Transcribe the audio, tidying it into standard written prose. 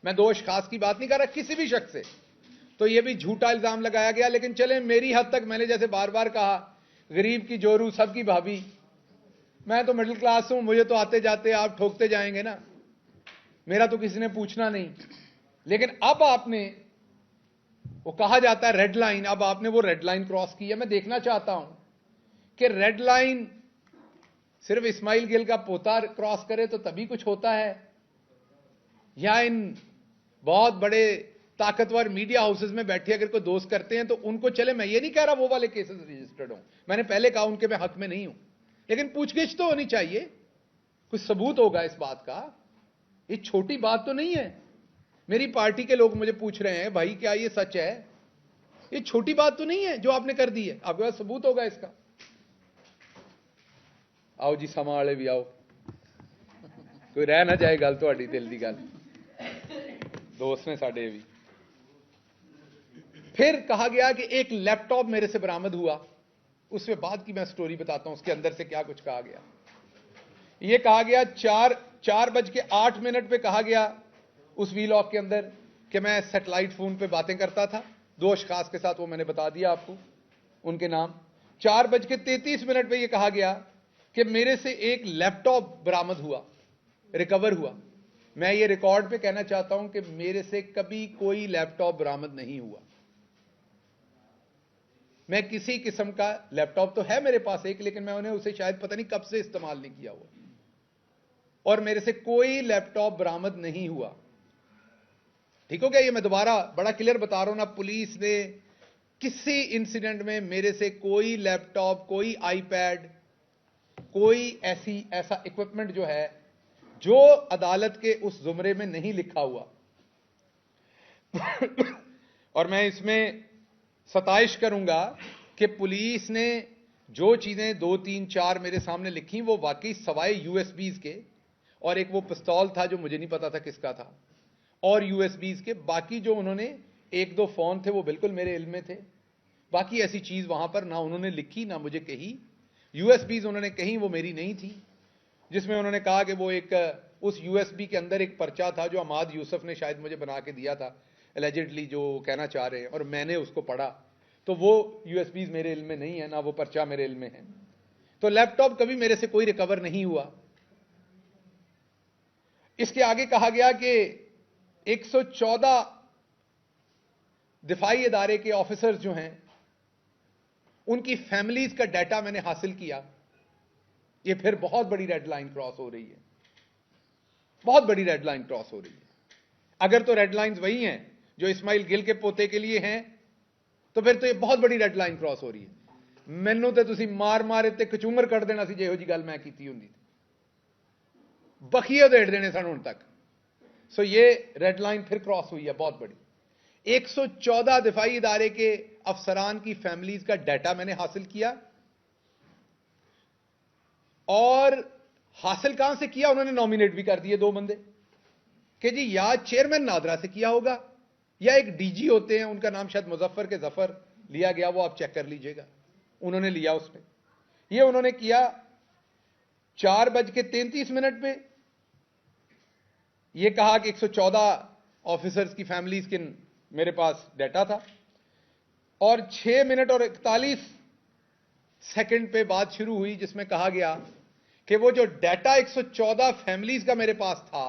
मैं दोष खास की बात नहीं कर रहा किसी भी शख्स से, तो ये भी झूठा इल्जाम लगाया गया। लेकिन चले मेरी हद तक, मैंने जैसे बार बार कहा, गरीब की जोरू सबकी भाभी, मैं तो मिडिल क्लास हूं, मुझे तो आते जाते आप ठोकते जाएंगे ना, मेरा तो किसी ने पूछना नहीं। लेकिन अब आपने, वो कहा जाता है रेड लाइन, अब आपने वो रेड लाइन क्रॉस की है। मैं देखना चाहता हूं कि रेड लाइन सिर्फ इस्माइल गिल का पोता क्रॉस करे तो तभी कुछ होता है, या इन बहुत बड़े ताकतवर मीडिया हाउसेस में बैठे अगर कोई दोस्त करते हैं तो उनको चले। मैं ये नहीं कह रहा वो वाले केसेस रजिस्टर्ड हों, मैंने पहले कहा उनके मैं हक में नहीं हूं, लेकिन पूछगिछ तो होनी चाहिए, कुछ सबूत होगा इस बात का। ये छोटी बात तो नहीं है। मेरी पार्टी के लोग मुझे पूछ रहे हैं भाई क्या ये सच है, ये छोटी बात तो नहीं है जो आपने कर दी है, आपके पास सबूत होगा इसका। आओ जी समा वाले भी आओ, कोई रह ना जाए गल तुहाडी दिल दी गल, दोस्त ने साडे भी। फिर कहा गया कि एक लैपटॉप मेरे से बरामद हुआ, उसके बाद की मैं स्टोरी बताता हूं उसके अंदर से क्या कुछ कहा गया। यह कहा गया 4:08 पे कहा गया उस वीलॉग के अंदर कि मैं सैटेलाइट फोन पे बातें करता था, दो अशखास के साथ, वो मैंने बता दिया आपको उनके नाम। 4:33 पे यह कहा गया कि मेरे से एक लैपटॉप बरामद हुआ, रिकवर हुआ। मैं ये रिकॉर्ड पे कहना चाहता हूं कि मेरे से कभी कोई लैपटॉप बरामद नहीं हुआ। मैं किसी किस्म का लैपटॉप तो है मेरे पास एक, लेकिन मैं उन्हें उसे शायद पता नहीं कब से इस्तेमाल नहीं किया हुआ, और मेरे से कोई लैपटॉप बरामद नहीं हुआ। ठीक हो गया? ये मैं दोबारा बड़ा क्लियर बता रहा हूं ना, पुलिस ने किसी इंसिडेंट में मेरे से कोई लैपटॉप, कोई आईपैड, कोई ऐसा इक्विपमेंट जो है जो अदालत के उस जुमरे में नहीं लिखा हुआ। और मैं इसमें सताइश करूंगा कि पुलिस ने जो चीजें 2, 3, 4 मेरे सामने लिखी वो वाकई सवाए यूएसबीज के, और एक वो पिस्तौल था जो मुझे नहीं पता था किसका था, और यूएसबीज के, बाकी जो उन्होंने 1-2 फोन थे वो बिल्कुल मेरे इल्म में थे। बाकी ऐसी चीज वहां पर ना उन्होंने लिखी ना मुझे कही। यूएसबीज उन्होंने कही वो मेरी नहीं थी, जिसमें उन्होंने कहा कि वो एक उस यूएसबी के अंदर एक पर्चा था जो अमाद यूसुफ ने शायद मुझे बना के दिया था, एलिजिडली जो कहना चाह रहे हैं, और मैंने उसको पढ़ा। तो वो यूएसबीज मेरे इल्म में नहीं है, ना वो पर्चा मेरे इल्म में है। तो लैपटॉप कभी मेरे से कोई रिकवर नहीं हुआ। इसके आगे कहा गया कि 114 दिफाई इदारे के ऑफिसर्स जो हैं उनकी फैमिलीज का डाटा मैंने हासिल किया। ये फिर बहुत बड़ी रेड लाइन क्रॉस हो रही है, बहुत बड़ी रेड लाइन क्रॉस हो रही है। अगर तो रेड लाइंस वही हैं जो इस्माइल गिल के पोते के लिए हैं, तो फिर तो ये बहुत बड़ी रेड लाइन क्रॉस हो रही है। मैनू तो तुसी मार मारे ते कचूमर कर देना सी जेहो जी गल मैं कीती हुंदी, बखिए उधेड़ देने सन हुण तक। सो ये रेड लाइन फिर क्रॉस हुई है बहुत बड़ी। 114 दिफाई इदारे के अफसरान की फैमिलीज का डाटा मैंने हासिल किया, और हासिल कहां से किया, उन्होंने नॉमिनेट भी कर दिए 2 बंदे कि जी या चेयरमैन नादरा से किया होगा, या एक डीजी होते हैं उनका नाम शायद मुजफ्फर के जफर लिया गया, वो आप चेक कर लीजिएगा, उन्होंने लिया उसमें। ये उन्होंने किया 4:33 पे। ये कहा कि 114 ऑफिसर्स की फैमिलीज के मेरे पास डाटा था, और 6 मिनट और 41 सेकंड पे बात शुरू हुई जिसमें कहा गया कि वो जो डाटा 114 फैमिलीज का मेरे पास था